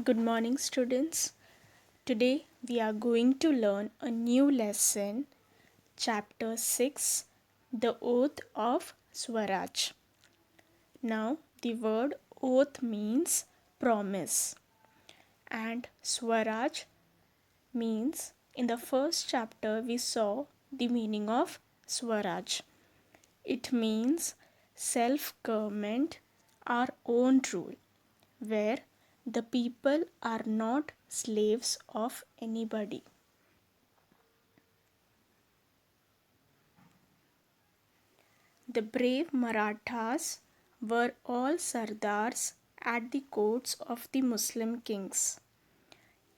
Good morning, students. Today we are going to learn a new lesson, Chapter 6, The Oath of Swaraj. Now, the word oath means promise, and Swaraj means in the first chapter we saw the meaning of Swaraj. It means self government, our own rule, where the people are not slaves of anybody. The brave Marathas were all Sardars at the courts of the Muslim kings.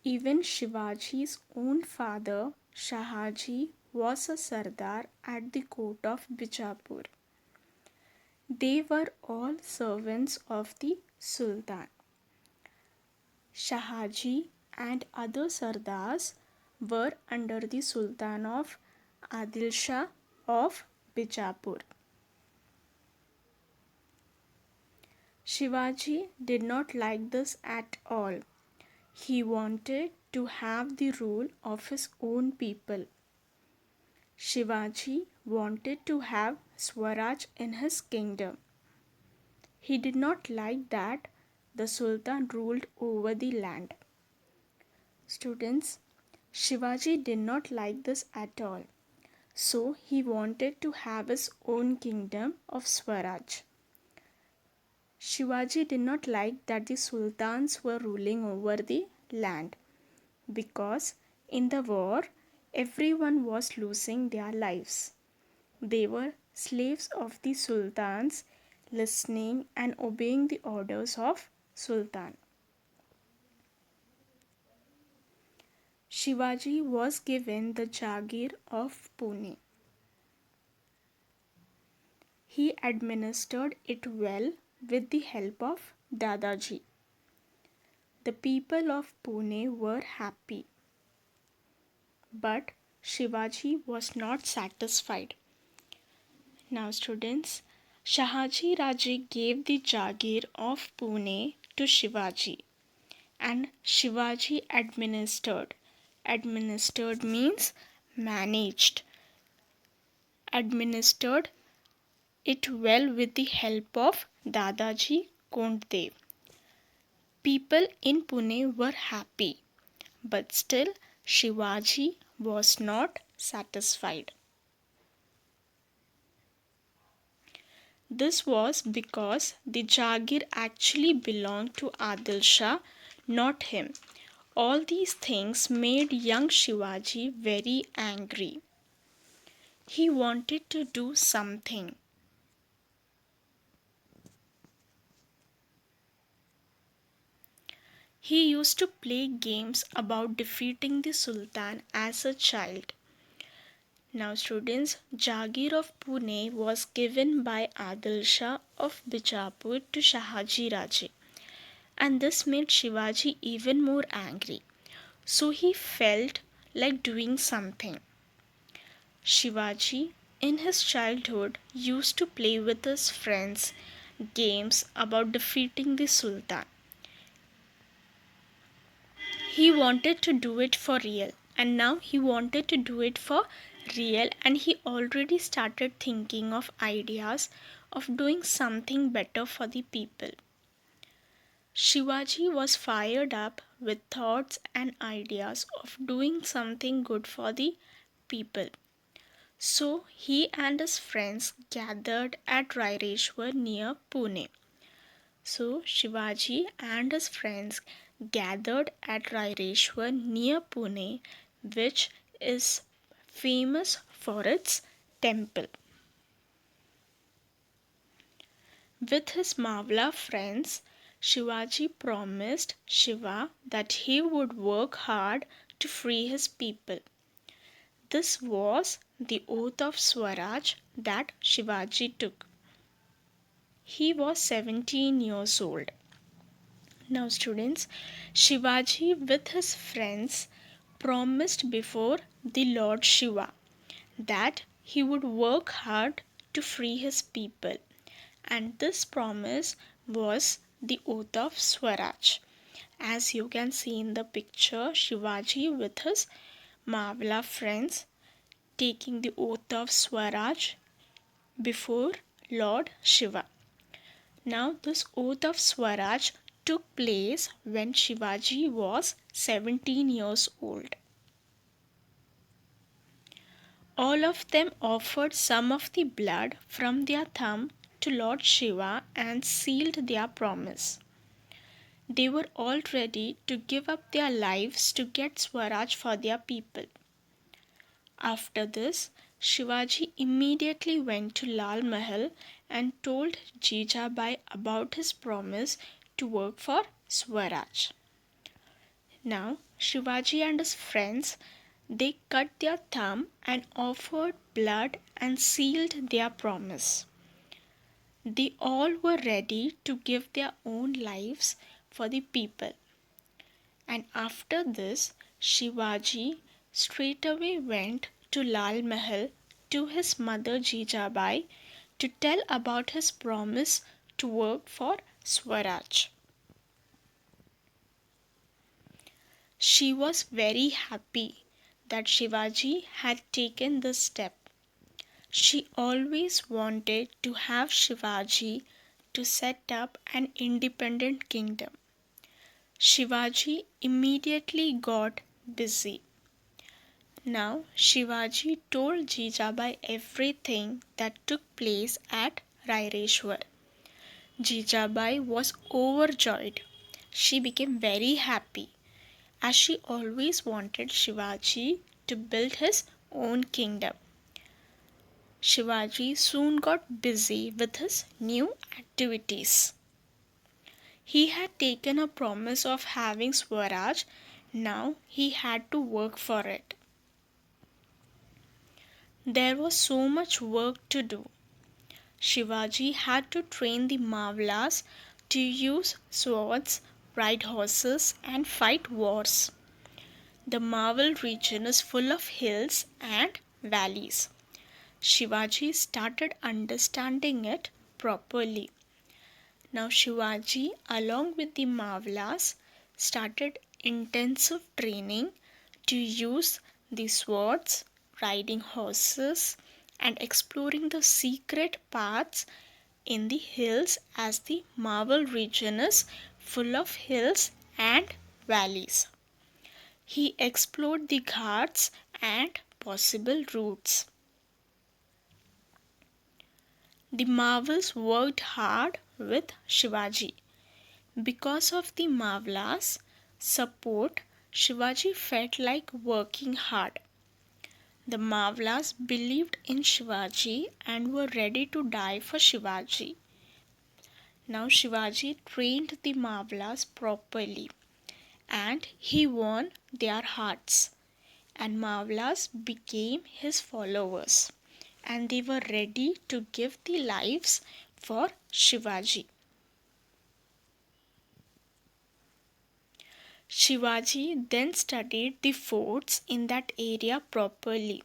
Even Shivaji's own father, Shahaji, was a Sardar at the court of Bijapur. They were all servants of the Sultan. Shahaji and other Sardars were under the Sultan of Adil Shah of Bijapur. Shivaji did not like this at all. He wanted to have the rule of his own people. Shivaji wanted to have Swaraj in his kingdom. He did not like that the Sultan ruled over the land. Students, Shivaji did not like this at all. So he wanted to have his own kingdom of Swaraj. Shivaji did not like that the sultans were ruling over the land because in the war everyone was losing their lives. They were slaves of the sultans, listening and obeying the orders of Sultan. Shivaji was given the Jagir of Pune. He administered it well with the help of Dadaji. The people of Pune were happy. But Shivaji was not satisfied. Now, students, Shahaji Raje gave the Jagir of Pune to Shivaji, and Shivaji administered. Administered means managed. Administered it well with the help of Dadaji Konddev. People in Pune were happy, but still Shivaji was not satisfied. This was because the Jagir actually belonged to Adil Shah, not him. All these things made young Shivaji very angry. He wanted to do something. He used to play games about defeating the Sultan as a child. Now, students, Jagir of Pune was given by Adil Shah of Bijapur to Shahaji Raje, and this made Shivaji even more angry. So he felt like doing something. Shivaji, in his childhood, used to play with his friends games about defeating the Sultan. He wanted to do it for real, and now he wanted to do it for real, and he already started thinking of ideas of doing something better for the people. Shivaji was fired up with thoughts and ideas of doing something good for the people. So he and his friends gathered at Raireshwar near Pune. So Shivaji and his friends gathered at Raireshwar near Pune, which is famous for its temple. With his Mavla friends, Shivaji promised Shiva that he would work hard to free his people. This was the oath of Swaraj that Shivaji took. He was 17 years old. Now, students, Shivaji with his friends promised before the Lord Shiva that he would work hard to free his people, and this promise was the oath of Swaraj. As you can see in the picture, Shivaji with his Mavla friends taking the oath of Swaraj before Lord Shiva. Now, this oath of Swaraj took place when Shivaji was 17 years old. All of them offered some of the blood from their thumb to Lord Shiva and sealed their promise. They were all ready to give up their lives to get Swaraj for their people. After this, Shivaji immediately went to Lal Mahal and told Jijabai about his promise to work for Swaraj. Now, Shivaji and his friends, they cut their thumb and offered blood and sealed their promise. They all were ready to give their own lives for the people. And after this, Shivaji straightaway went to Lal Mahal to his mother Jijabai to tell about his promise to work for Swaraj. She was very happy that Shivaji had taken this step. She always wanted to have Shivaji to set up an independent kingdom. Shivaji immediately got busy. Now Shivaji told Jijabai everything that took place at Raireshwar. Jijabai was overjoyed. She became very happy as she always wanted Shivaji to build his own kingdom. Shivaji soon got busy with his new activities. He had taken a promise of having Swaraj, now he had to work for it. There was so much work to do. Shivaji had to train the Mavlas to use swords, ride horses, and fight wars. The Maval region is full of hills and valleys. Shivaji started understanding it properly. Now Shivaji, along with the Mavlas, started intensive training to use the swords, riding horses, and exploring the secret paths in the hills, as the Maval region is full of hills and valleys. He explored the ghats and possible routes. The Mavals worked hard with Shivaji. Because of the Mavlas' support, Shivaji felt like working hard. The Mavlas believed in Shivaji and were ready to die for Shivaji. Now Shivaji trained the Mavlas properly and he won their hearts, and Mavlas became his followers and they were ready to give their lives for Shivaji. Shivaji then studied the forts in that area properly.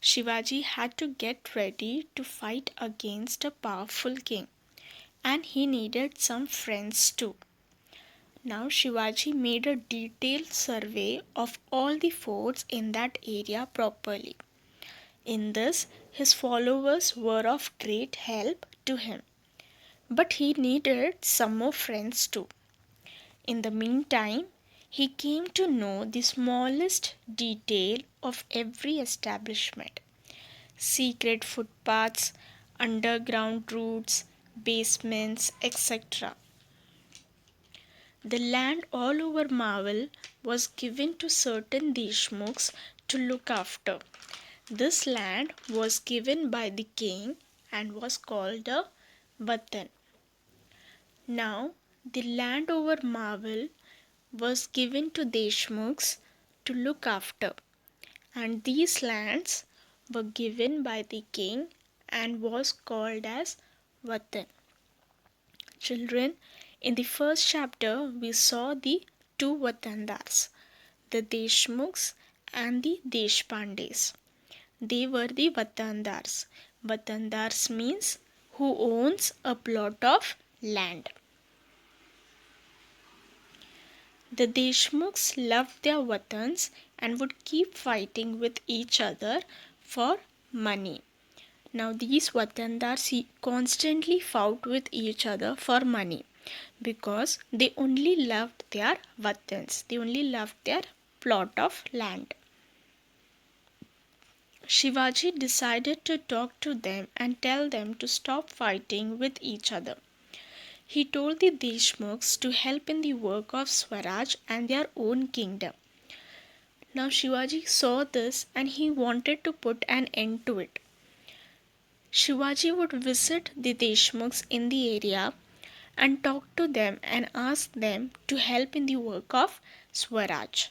Shivaji had to get ready to fight against a powerful king, and he needed some friends too. Now Shivaji made a detailed survey of all the forts in that area properly. In this, his followers were of great help to him. But he needed some more friends too. In the meantime, he came to know the smallest detail of every establishment. Secret footpaths, underground routes, basements, etc. The land all over Maval was given to certain Deshmukhs to look after. This land was given by the king and was called a Vatan. Now, the land over Maval was given to Deshmukhs to look after, and these lands were given by the king and was called as Vatan. Children, in the first chapter we saw the two Vatandars, the Deshmukhs and the Deshpandes. They were the Vatandars. Vatandars means who owns a plot of land. The Deshmukhs loved their watans and would keep fighting with each other for money. Now these watandars constantly fought with each other for money because they only loved their watans. They only loved their plot of land. Shivaji decided to talk to them and tell them to stop fighting with each other. He told the Deshmukhs to help in the work of Swaraj and their own kingdom. Now Shivaji saw this and he wanted to put an end to it. Shivaji would visit the Deshmukhs in the area and talk to them and ask them to help in the work of Swaraj.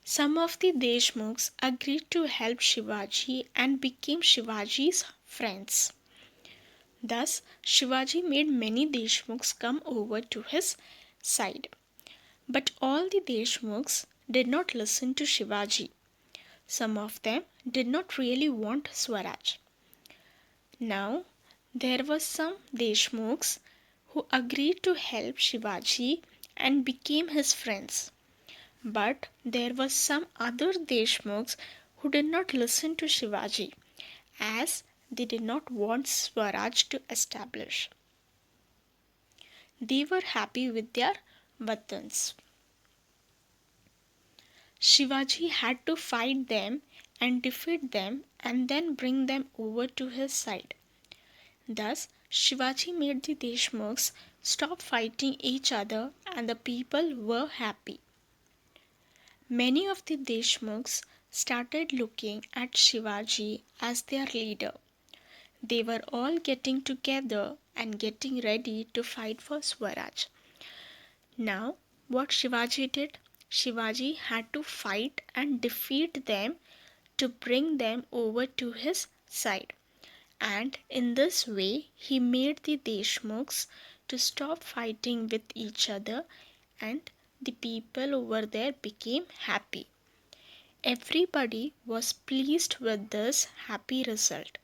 Some of the Deshmukhs agreed to help Shivaji and became Shivaji's friends. Thus, Shivaji made many Deshmukhs come over to his side. But all the Deshmukhs did not listen to Shivaji. Some of them did not really want Swaraj. Now, there were some Deshmukhs who agreed to help Shivaji and became his friends. But there were some other Deshmukhs who did not listen to Shivaji, as they did not want Swaraj to establish. They were happy with their watans. Shivaji had to fight them and defeat them and then bring them over to his side. Thus, Shivaji made the Deshmukhs stop fighting each other and the people were happy. Many of the Deshmukhs started looking at Shivaji as their leader. They were all getting together and getting ready to fight for Swaraj. Now, what Shivaji did? Shivaji had to fight and defeat them to bring them over to his side. And in this way, he made the Deshmukhs to stop fighting with each other and the people over there became happy. Everybody was pleased with this happy result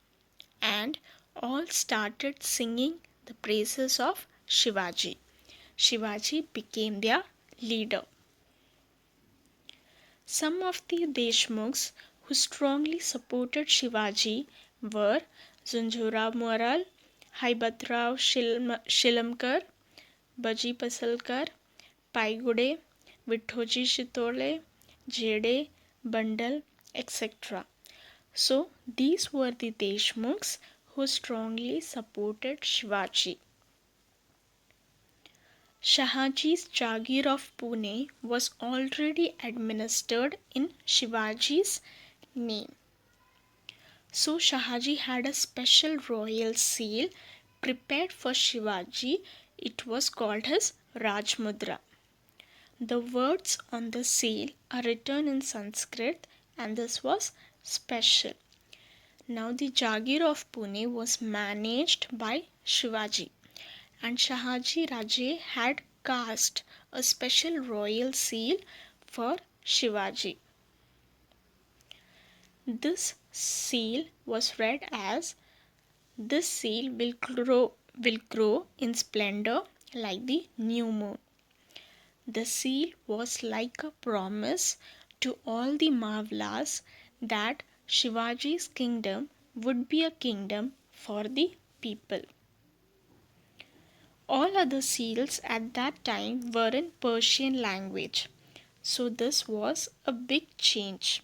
and all started singing the praises of Shivaji. Shivaji became their leader. Some of the Deshmukhs who strongly supported Shivaji were Zunjurao Moral, Haibatrao Shilamkar, Baji Pasalkar, Paigude, Vithoji Shitole, Jede, Bandal, etc. So these were the Deshmukhs who strongly supported Shivaji. Shahaji's Jagir of Pune was already administered in Shivaji's name. So Shahaji had a special royal seal prepared for Shivaji. It was called his Rajmudra. The words on the seal are written in Sanskrit and this was special. Now the Jagir of Pune was managed by Shivaji and Shahaji Raje had cast a special royal seal for Shivaji. This seal was read as, "This seal will grow in splendor like the new moon." The seal was like a promise to all the Mavlas that Shivaji's kingdom would be a kingdom for the people. All other seals at that time were in Persian language, so this was a big change.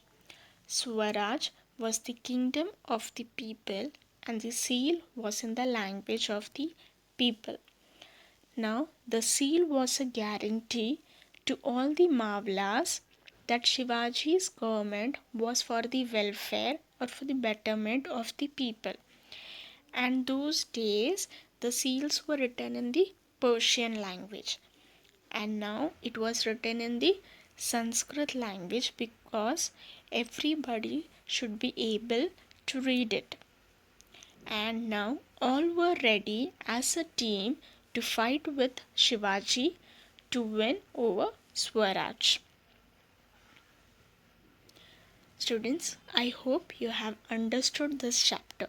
Swaraj was the kingdom of the people and the seal was in the language of the people. Now, the seal was a guarantee to all the Mavlas that Shivaji's government was for the welfare or for the betterment of the people. And those days, the seals were written in the Persian language. And now it was written in the Sanskrit language because everybody should be able to read it. And now all were ready as a team to fight with Shivaji to win over Swaraj. Students, I hope you have understood this chapter.